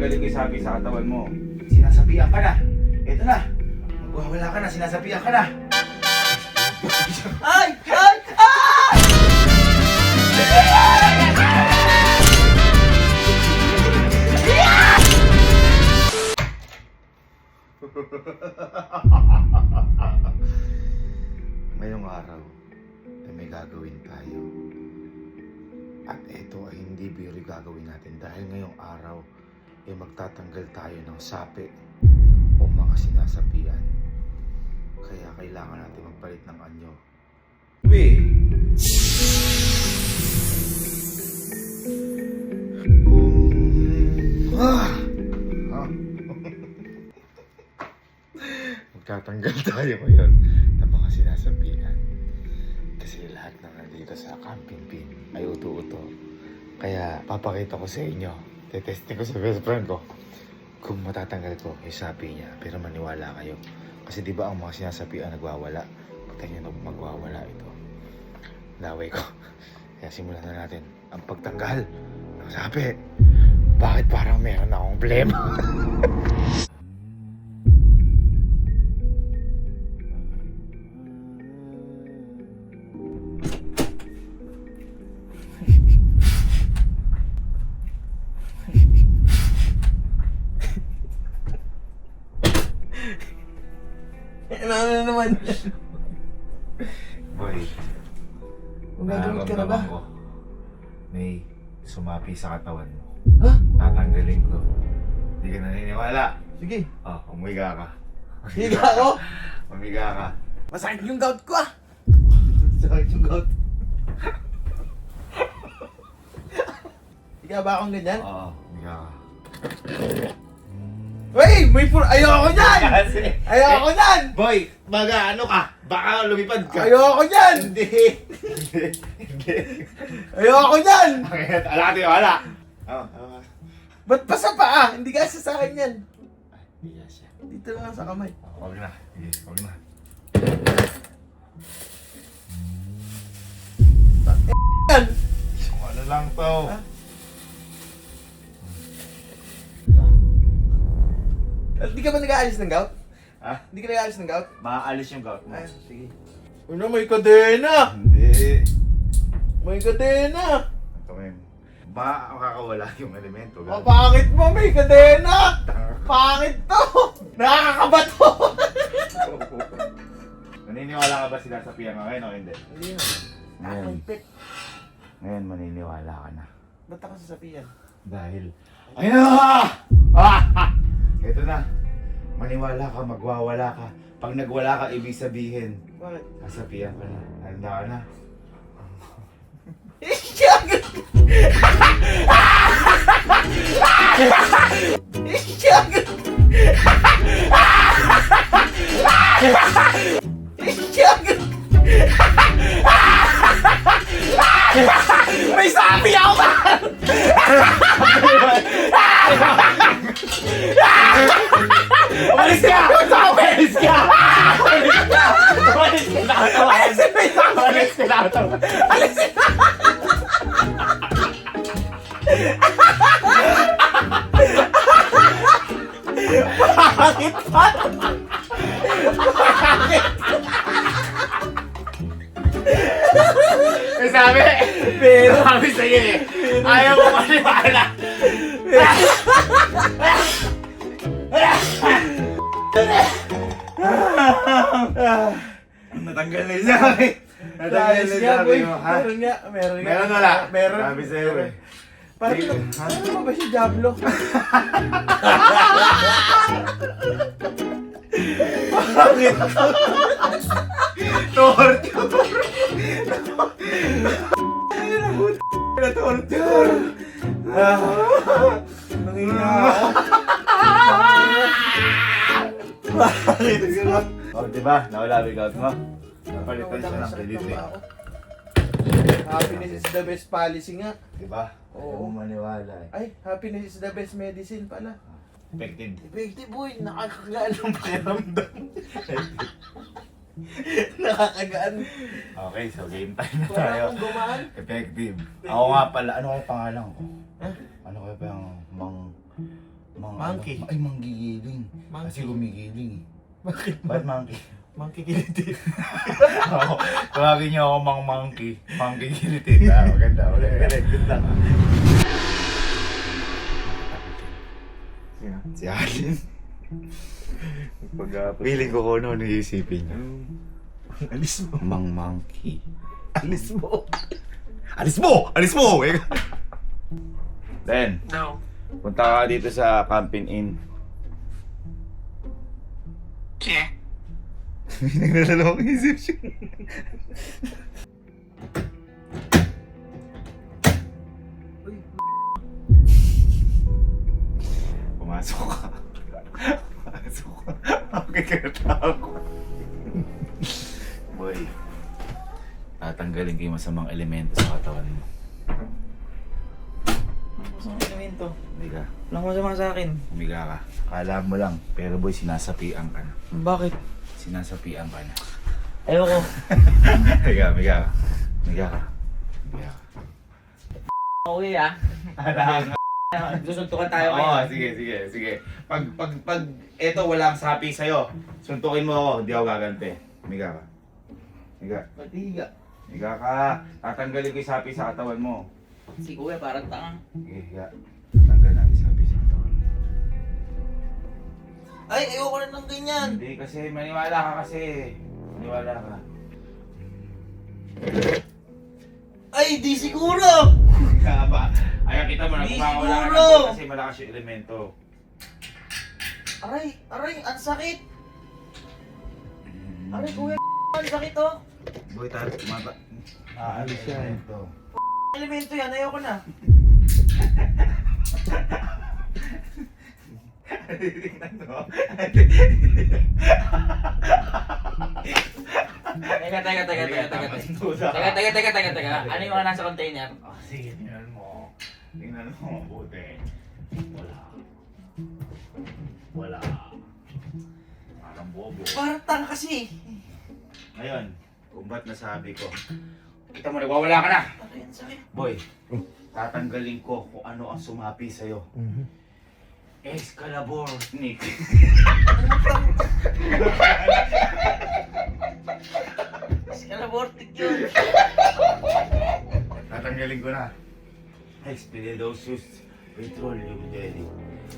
tatanggalin ko yung sabi sa katawan mo. Sinasapian ka na. Ito na. Magwawala ka na, sinasapian ka na. Ay! Ay! Ay! Ngayong araw ay may gagawin tayo. At ito ay hindi biro gagawin natin dahil ngayong araw ay magtatanggal tayo ng sapi o mga sinasapian. Kaya kailangan natin magpalit ng anyo. Uy! Magtatanggal tayo ngayon ng mga sinasapian. Kasi lahat ng nandito sa camping pin ay uto-uto. Kaya papakita ko sa inyo, tetesting ko sa best friend ko kung matatanggal ko yung sapi niya. Pero maniwala kayo. Kasi di ba ang mga sinasapian nagwawala? Pagka nyo magwawala ito. Laway ko. Kaya simulan na natin ang pagtanggal ng sapi. Bakit parang meron akong problema? Ano na naman? Boy, Magagamit ka na ba? nararamdaman ko, may sumapi sa katawan mo. Ha? Tatanggalin ko. Hindi ka naniniwala. Sige. Oh, umiga ka. Higa ako. Umiga ka. Masakit yung gout ko ah. Sakit yung gout. Higa ba akong ganyan? Oo, umiga ka. Wey! May ayoko nyan! Kasi, Ayoko nyan! boy, baga ano ka? Baka lumipad ka. Ayoko nyan! Hindi. Hindi. Ayoko nyan! Okay, ala ka wala. Ba't pa sa paa? Hindi kasi sa akin yan. Hindi siya. Dito lang sa kamay. Huwag na. Sige, huwag na. Yan! So, ano lang to? Ha? Hindi ka ba nag-aalis ng gout? Ha? Hindi ka nag-aalis ng gout? Maaalis yung gout mo. Ay, sige. Ano, may kadena! Hindi. May kadena! Ito ngayon. Makakawala yung elemento. Oh, pangit mo, may kadena! Pangit to! Nakakabato! Naniniwala ka ba sila sa piyang ngayon o hindi? Hindi na. Ngayon. Pek. Ngayon maniniwala ka na. Ba't ako sasapian? Dahil... Ayun na! Ito na. Maniwala ka, magwawala ka. Pag nagwala ka, ibig sabihin, Bakit? sasapian ka na. Handa ka na. Isyag! Isyag! Isyag! May sabi ako ba? Umalis ka! Umalis ka! Umalis ka! Alisin mo yung sabi! Umalis ka! Alisin mo! Bakit pa? May sabi! Pero, Sabi sa'yo eh! Ayaw mo maniwala! Natanggal na yung sabi! Natanggal na ayos yung nga, sabi boy. mo, ha? Meron nga, meron nga. Meron wala? Meron. Sabi sa'yo eh. Parang, Sige, ha? ano ba si Diablo? Bakit? Torture! Na-torture! Nangina ako. Bakit? Oh, diba? Nawala bigout mo. Napalitan siya ng delivery. Happiness is the best policy nga. Diba? Oo. Ayaw mo maniwala eh. Ay, happiness is the best medicine pala. Effective. Effective boy, nakakagaan ng pakiramdam. Nakakagaan. Okay, so game time na Wala tayo. akong gumaan. Effective. Ako nga pala, ano kaya pangalan ko? Ha? Ano kaya pa yung Monkey. Ay, manggigiling. Monkey. Kasi gumigiling eh. Bakit Ba't monkey? Monkey kilitin. Oo. Tawagin niyo ako monkey. Monkey gilitin. Maganda. Ganda ka. Si Alin. Feeling ko kung ano iisipin niya. Alis mo. Monkey. Alis mo. Alis mo! Alis mo! Den, No. punta ka dito sa Camping Inn. Yeah. Nagdadalawang isip siya. Pumasok ka. Pumasok ka. Bakit ka natakot? Boy, tatanggalin ko yung masamang elemento sa katawan mo. Masama elemento. Humiga. Walang masama sa akin. Humiga ka. Kala mo lang. Pero boy, sinasapian ka na. Bakit? Sinasapian ka na. Ayoko. Humiga, humiga ka. Humiga ka. Humiga ka. Okay ah. Susuntukan tayo Oo, sige. Pag eto walang sapi sa'yo, suntukin mo ako, hindi ako gaganti. Humiga ka. Humiga. Matiga. Higa ka, tatanggalin ko yung sapi sa katawan mo. Si kuya parang tanga. Sige, higa. Tatanggal natin sabi sa katawan mo. Ay, ayoko na ng ganyan. Hindi kasi, maniwala ka kasi. Maniwala ka. Ay, di siguro. Kaya ba? Ayaw kita mo, Hindi nagpapawala ka siguro. ng boy kasi malakas yung elemento. Aray, ang sakit. Aray, kuya, ang sakit oh. Boy, tumaba. Aalis siya. Ito. Elemento yan, ayoko na. Tingnan mo. Teka. Ano yung mga nasa container? Oh, sige, tingnan mo. Tingnan mo, mabuti. Wala. Parang bobo. Parang tanga kasi. Ngayon, kung ba't nasabi ko, kita mo, nagwawala ka na. Aray, ang sakit. Boy, tatanggalin ko kung ano ang sumapi sa'yo. Excalibur Nick. Scalabortic yun. Tatanggalin ko na. Expelliarmus Petroleum Jelly.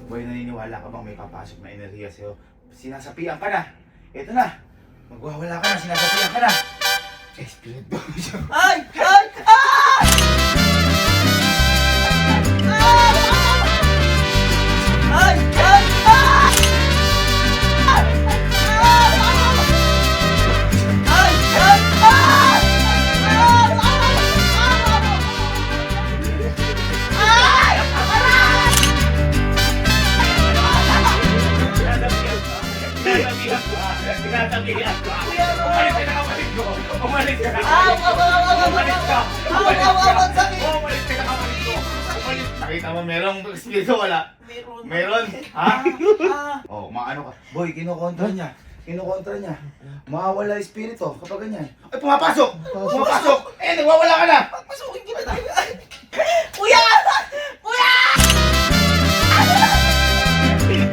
Boy, naniniwala ka bang may papasok na enerhiya sa'yo? Sinasapian ka na. Ito na. Magwawala ka na, sinasapian ka na. Expelliarmus. Ay! Ay! Ah! Ay! Ay! Ah! Ay! Ay! Ah! Sinasapian ka. Umalis ka na, umalis ko. Umalis ka na. Aw! Aw! Aw! Umalis ka. Aw! Aw! Aw! Ang sakit! Umalis ka na, umalis ko. Umalis. Nakita mo, merong espiritu, wala? Meron. Meron? Ha? Ah! Oh, maano ka? Boy, kinukontra niya. Kinukontra niya. Mawawala espiritu kapag ganyan. Ay, pumapasok! Pumapasok! Eh, nagwawala ka na! Pasukin kita tayo. Ay! Kuya! Kuya! Kuya!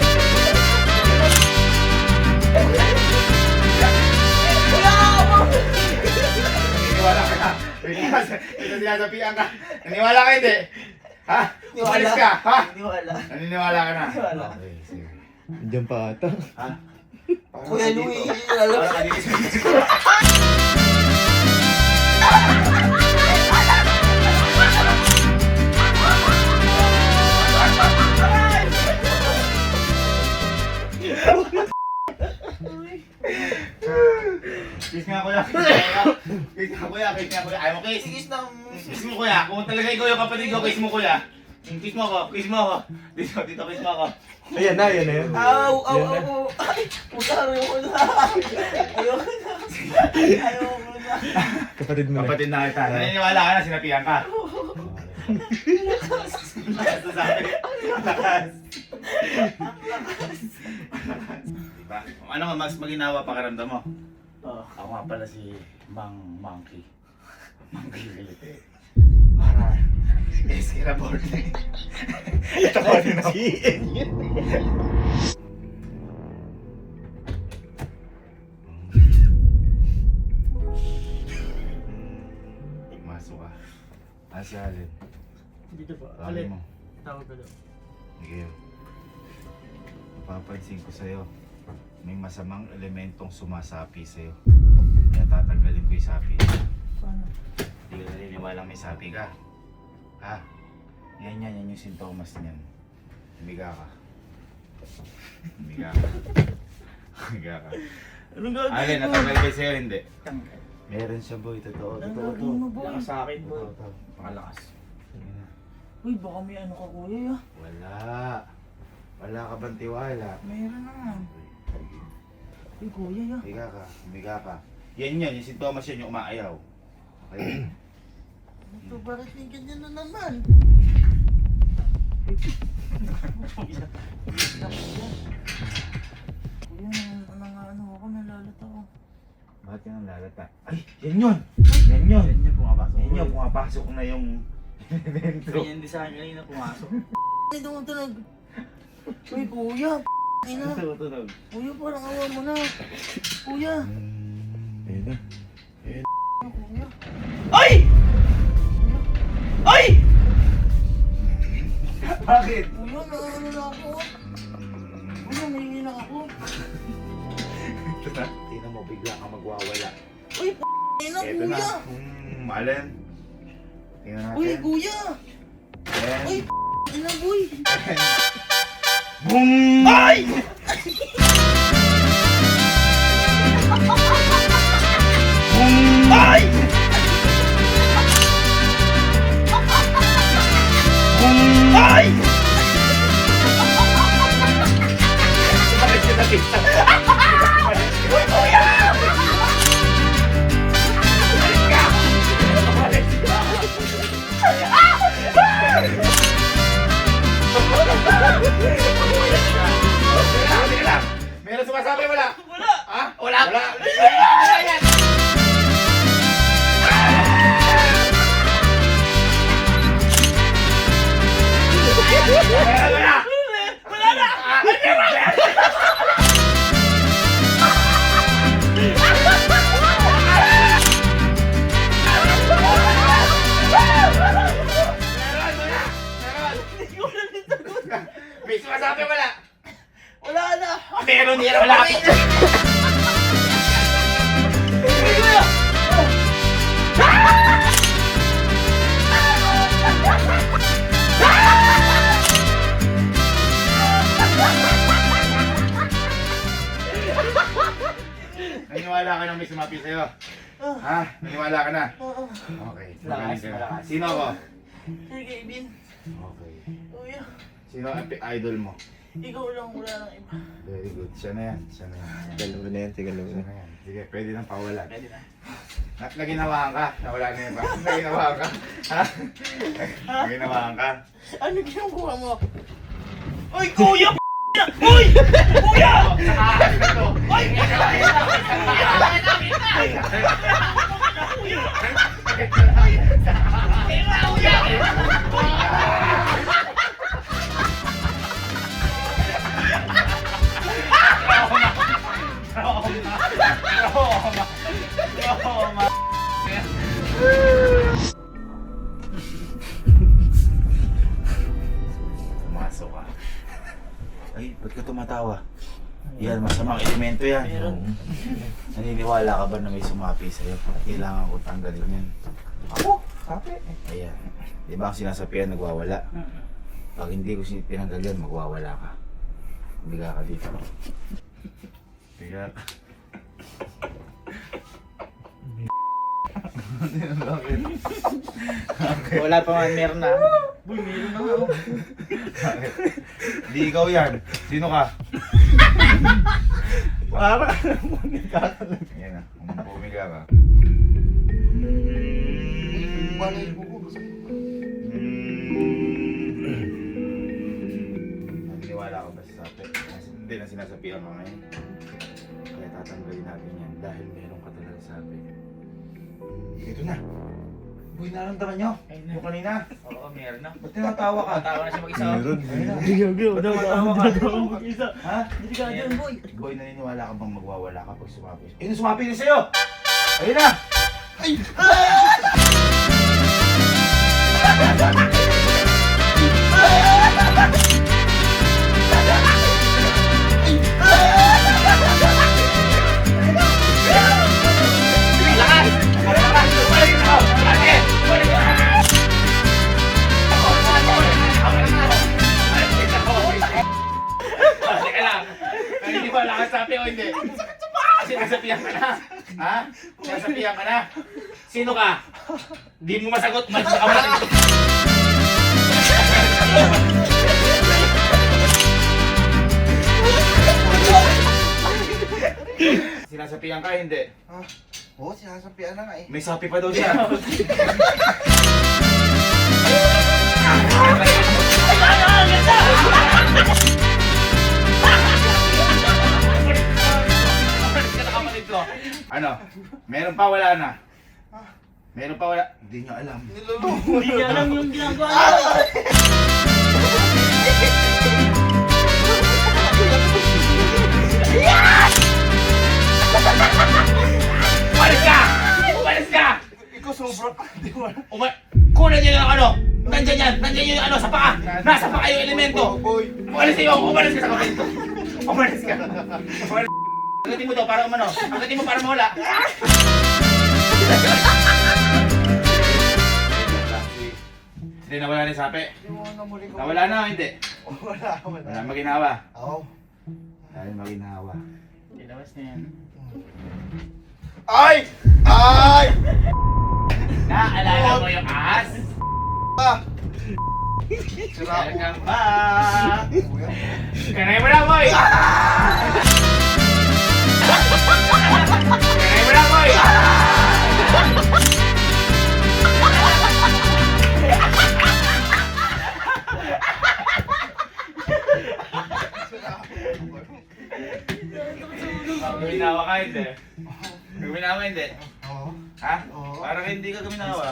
Naniwala ka na. Ito sinasapian ka. Naniwala ka hindi? Ha? Umalis ka, ha? Niwala. Naniniwala ka na. Niwala. Okay, sige. Diyan pa ata. Ha? Kuya Louie, Parang ka dito. Kiss nga kuya, kiss nga kuya. Kiss nga kuya, kiss nga kuya. Ayaw mo kiss. Sigis ng... Kiss mo kuya. Kung talaga ikaw yung kapatid ko, kiss mo kuya. Kiss mo ako, kiss mo ako. Dito, kiss mo ako. Ayan na yun. Aw! Aw! Aw! Ay! Puta, ayoko na. Ayoko na. Ayoko na. Kapatid mo Kapatid na kita. Naniniwala ka na, sinapian ka. Lakas na sabi. Lakas. Diba? Ano nga mas maginawa pakiramdam mo? Oh. Ako nga pala si Monkey. Monkey Philippe. Para Kira board na eh. Ito ko din ako. Masok ka. Si Alin. Dito po. Tawagin Alin. mo. Tawag ko daw. Sige. Napapansin ko sa'yo. May masamang elementong sumasapi sa'yo. Kaya tatanggalin ko yung sapi. Paano? Hindi ka naniniwalang may sapi ka. Ha? Yan yung sintomas niyan. Humiga ka. Humiga ka. Humiga ka. Anong gagawin Alin, mo? natanggal kayo sa'yo, hindi. Tanggal. Meron siya boy, totoo. Anong Totoo to. gagawin mo, boy? Lakas sa akin, boy. Totoo to. Pakalakas. Sige na. Uy, baka may ano ka kuya ah. Wala. Wala ka bang tiwala? Meron naman. Uy, kuya ah. Humiga ka. Humiga ka. Yan, yung sintomas yan yung umaayaw. Okay? Ito, bakit may ganyan na naman? Kuya. Kuya, ano ako, nalalata ako. Bakit ka nang lalata? Ay, yan yun! Yan yun! Yan yung pumapasok. Yan yun, pumapasok na yung elemento. Ganyan din sa akin kanina pumasok. Ay, tumutunog. Uy, kuya. Ina. Tutunog. Kuya, parang awa mo na. Kuya. Ayun na. Kuya. Ay! Ay! Bakit? Kuya, naano na ako. Kuya, nahihina ako. Tingnan mo, bigla kang magwawala. Uy, ina, Eto na. kuya. Alin? Tingnan natin. Uy, kuya. Ayan. Uy, ina, boy. Boom! Ay! Ay! Ay! Bakit ka nakita? Uy, kuya! Sige lang! Meron sumasabi, wala? Wala! Ha? Wala! Wala! Wala yan! Wala! Wala na! May sumasabi, wala? Wala na. Meron yan, wala! Naniwala ka na may sumapi sa'yo? Ha? Naniwala ka na? Oo. Okay. Malakas, magaling ka. malakas. Sino ako? Sige, Kevin. Okay. Kuya, Sino ang idol mo? ikaw lang, wala nang iba. Very good. Siya na yan. Siya na yan. Dalawa na yan, tigalawa Siya na yan. Sige, pwede nang pawalan. Pwede na. Naginawahan ka. Nawala na yun ba? Naginawahan ka. Ha? Naginawahan ka. Ano ginagawa mo? Uy, kuya! Uy! Kuya! Nakakain na to. Uy! Pumasok ka. Ay, ba't ka tumatawa? Yan, masamang elemento yan. Meron. Naniniwala ka ba na may sumapi sa'yo? Kailangan ko tanggalin yan. Ako? Sabi. Ayan. Di ba ang sinasapian nagwawala? Pag hindi ko tinanggal yan, magwawala ka. Biga ka dito. Biga ka. Wala pa man, meron na. Boy, meron na nga ako. Di ikaw yan. Sino ka? Para mo nagkakalag. Yan na. Bumiga ka. Balay ko ko. Naniniwala ka ba sa sapi? Hindi na sinasabihan ka ngayon. Kaya tatanggalin natin yan dahil meron ka talaga sabi. Ito na. Boy, naramdaman nyo? Yung kanina? Oo, meron na. Ba't tinatawa ka? Tawa na siya mag-isa. Meron. Ha? Hindi ka dyan, boy. Boy, naniniwala ka bang magwawala ka pag sumapi? Eh, sumapi na sa'yo! Ayun na! Teka lang. Naniniwala ka sa akin o hindi? Sinasapihan ka na. Ha? Sinasapihan ka na. Sino ka? Di mo masagot. Malis ka muna. Sinasapihan ka, hindi. Oo, sinasapian na nga eh. May sapi pa daw siya. Malis ka na kapatid ko. Ano? Meron pa, wala na? Meron pa, wala? Hindi nyo alam. Hindi niya alam yung ginagawa niya. Umalis ka! Umalis ka! Ikaw sobra pa. Di mo alam. Kunan niyo yung ano! Nandyan yan! Nandyan yung ano sa paa! Nasa paa yung elemento! Boy. Umalis kayo! Umalis ka sa kapatid ko! Umalis ka! Umalis. Agatin mo daw para umano. Agatin mo para mawala. Hindi nawala ni sapi. Hindi mo namuli ko. Nawala na o hindi? Wala. Wala maginawa. Oo. Dahil maginawa. Ilawas na yan. Ay! Ay! Naalala mo yung ahas? Ah! Sira ko. Welcome back! Kanay mo na, boy! Kanay mo na, boy! Guminawa ka, hindi? Guminawa, hindi? Oo. Ha? Oo. Parang hindi ka guminawa.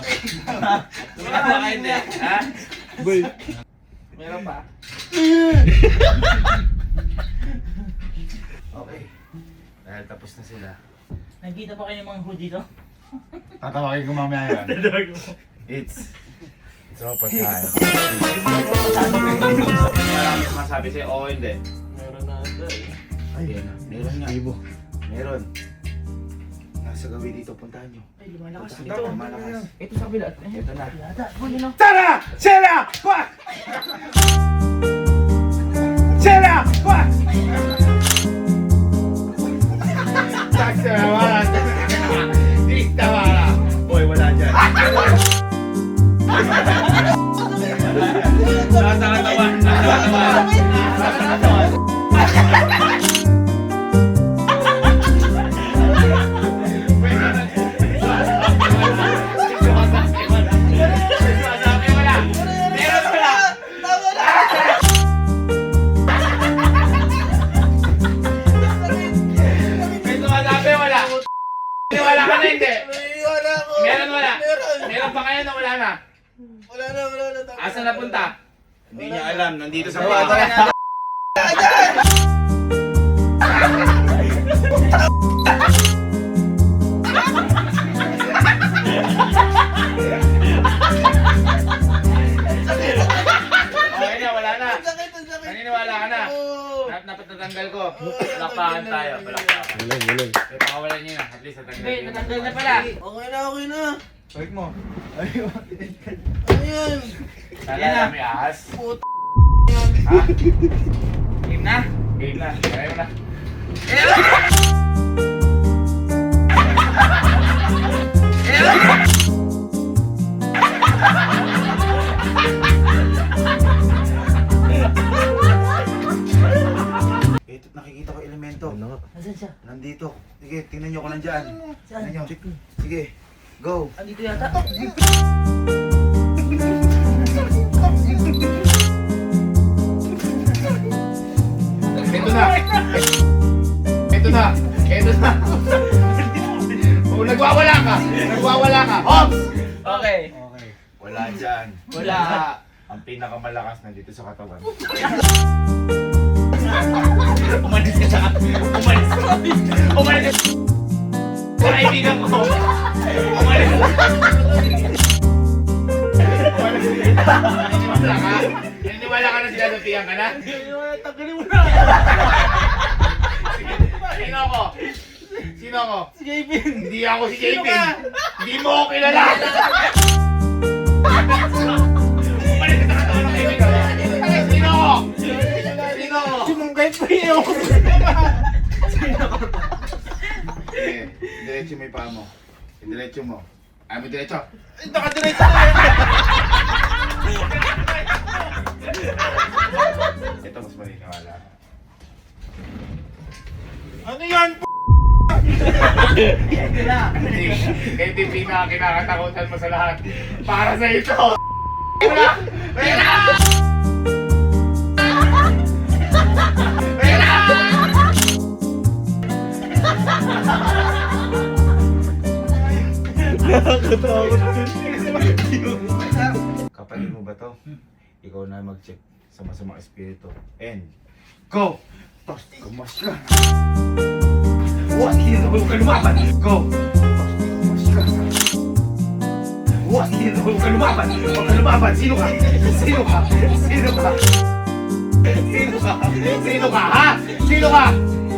Guminawa ka, hindi? Ha? Boy. Meron pa? Okay. Dahil tapos na sila. Nakita pa kayo ng mga hood dito? Tatawagin ko mamaya yan. It's over time. Parang masabi sa'yo, oo hindi. Meron na ito eh. Ayun na. Meron nga. Ibo. Meron. Nasa gawi dito, puntahan nyo. Ay, lumalakas Puntahan dito. nyo, malakas. Ito sa kabila. Ito na. Yata, boy, yun o. Tara! Sila! Pa! Sila! Pa! Taksawala! Taksawala! Boy, wala dyan. Nakakatawa. Nakakatawa. Wala ka na, hindi? Wala ko. Meron, wala? Meron. Meron pa kayo na wala na? Wala na, wala na. Asan napunta? Hindi niya alam, nandito sa Wala kwarto. na. Okay na, wala na. Ang sakit, ang sakit. Naniniwala ka na? Oo. Natatanggal ko. Palakpakan tayo. Palakpakan. Walang, walang. Eh, pakawalan nyo na. At least natanggal. Hindi, natanggal na pala. Okay na, okay na. Balik mo. Ano yan? Kala na may ahas. Puto. Ha? Game na? Game na. Kaya mo na. Ito, nakikita ko elemento. Ano nga? Nasaan siya? Nandito. Sige, tingnan nyo kung nandyan. Saan? Tingnan nyo. Sige, go. Andito yata. Ito na. Ito na. Ito na. Oh, nagwawala ka. Nagwawala ka. Hops! Okay. Wala dyan. Wala. Ang pinakamalakas nandito sa katawan. Umalis ka sa... Umalis ka. Umalis ka. Sa kaibigan ko. Umalis ka. Naniniwala ka? Naniniwala ka na sinasapihan ka na? Tanggalin mo na. Sino ako? Sino ako? Si Kevin. Hindi ako si Kevin. Hindi mo ako kilala. Umalis ka sa katawan ng kaibigan ko. Sino ako? Sino ako? Sinong Kevin? Sige, diretso mo yung paa mo. Diretso mo. Ayaw mo diretso. Nakadiretso na yan. Ito mas maniniwala. Ano yan? Hindi na. Kaya yung pinaka-kinakatakutan mo sa lahat. Para sa ito. Wala! Wala! Wala! Kapatid mo ba to? Ikaw na mag-check sa masamang espiritu. And go! Tos, kumas ka! Huwag huwag ka lumaban! Go! Tos, kumas ka! Huwag ka lumaban! Huwag ka lumaban! Sino ka? Sino ka? Sino ka? Sino ka? Sino ka? Ha? Sino ka?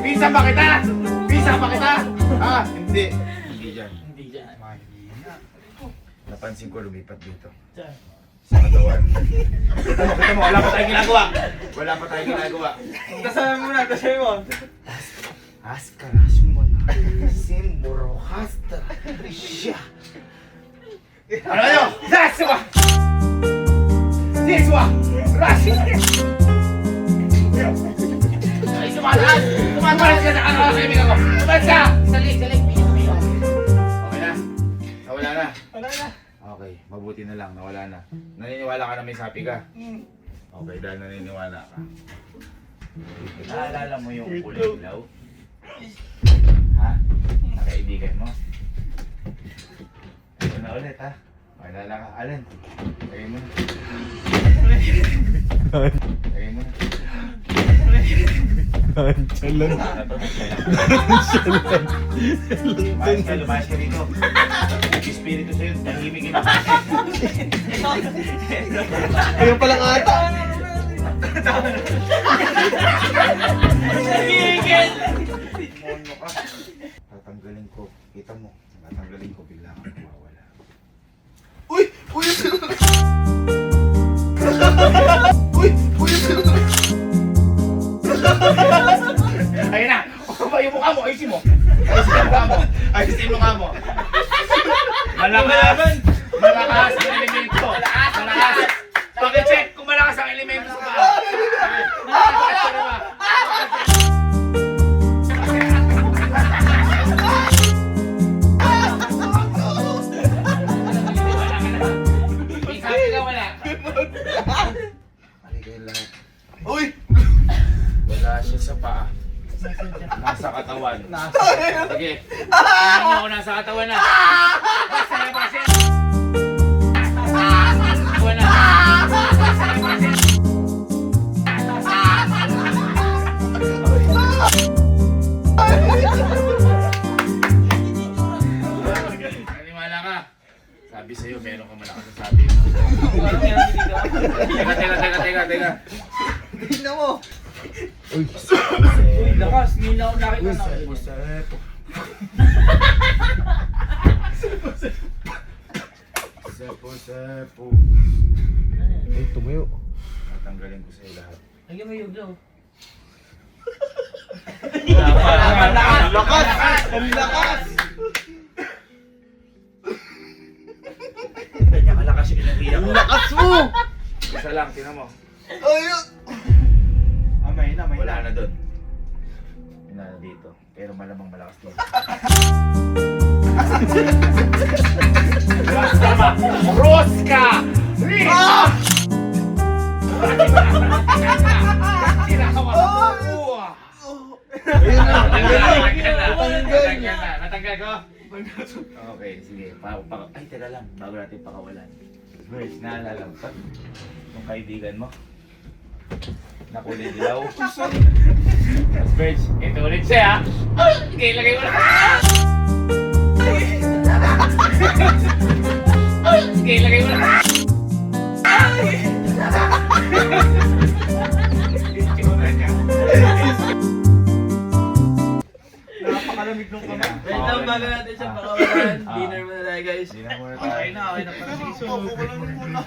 Pinsan ba kita? Pinsan ba kita? Ha? Hindi! Hindi dyan. Hindi dyan. Napansin ko lumipat dito. Dyan. Sa katawan. Kita mo, wala pa tayong ginagawa. Wala pa tayong ginagawa. Dasalan mo na, dasalan mo. Askaras mo na. Simburo hasta. Siya. Ano yun? Raswa! Diswa! Raswa! Ay, tumataas! Tumataas ka sa ano, kaibigan ko! Tumataas ka! Salik! Okay na? Nawala na? Wala na. Okay, mabuti na lang. Nawala na. Naniniwala ka na may sapi ka? Okay, dahil naniniwala ka. Naalala mo yung kulay ilaw? Ha? Nakaibigan mo? Ito na ulit ha? Maalala ka. Alan, lagay mo na. Lagay mo na. Chalan. Lumayas ka, lumayas ka dito. Espiritu sa'yo, tahimik na. Ayun pala nga ata. Monyo ka. Tatanggalin ko. Kita mo. Tatanggalin ko bigla kang mawawala. Uy! Uy! Uy! Uy! Ayun na! Ba yung mukha mo? Ayusin mo! Ayusin yung mukha mo! Ayusin yung mukha mo! Malakas! Malakas ang elemento! Malakas! Pag-check kung malakas ang elemento sa paa! Malakas ka na ba? Sabi ka wala! Mali kayo lahat. Uy! Wala siya sa paa. Nasa katawan. Sige! Tingnan niyo ako nasa katawan na! Basta na ba siya? Katawan na! Basta na ba siya? Naniwala ka? Sabi sa'yo, meron ka malakas na sabi. Parang meron dito. Teka. Tingnan mo. Uy! Uy, lakas. Ngayon ako nakita na. Sepo. Ay, tumayo. Tatanggalin ko sa'yo lahat. Lagyan mo yung glow. Lakas! Ang lakas! Ganyan kalakas yung inahiya ko. Lakas mo! Isa lang, tinan mo. Ayun! Wala na doon. Wala na dito. Pero malamang malakas dito. Tama! Roska! Rita! Sinakawa! Ayun na! Natanggal ko? Okay, sige. Ay, teka lang. Bago natin pakawalan. Verge, naalala mo pa? Yung kaibigan mo? Na kulay dilaw? Tapos Verge, ito ulit siya ha? Okay, lagay mo na! Okay, lagay mo na! Napakalamig nung kamay. Wait lang, bago natin siya pakawalan. Dinner muna tayo guys. Hindi na muna Okay tayo. na, okay na pala. Sige, so, kukulan mo muna.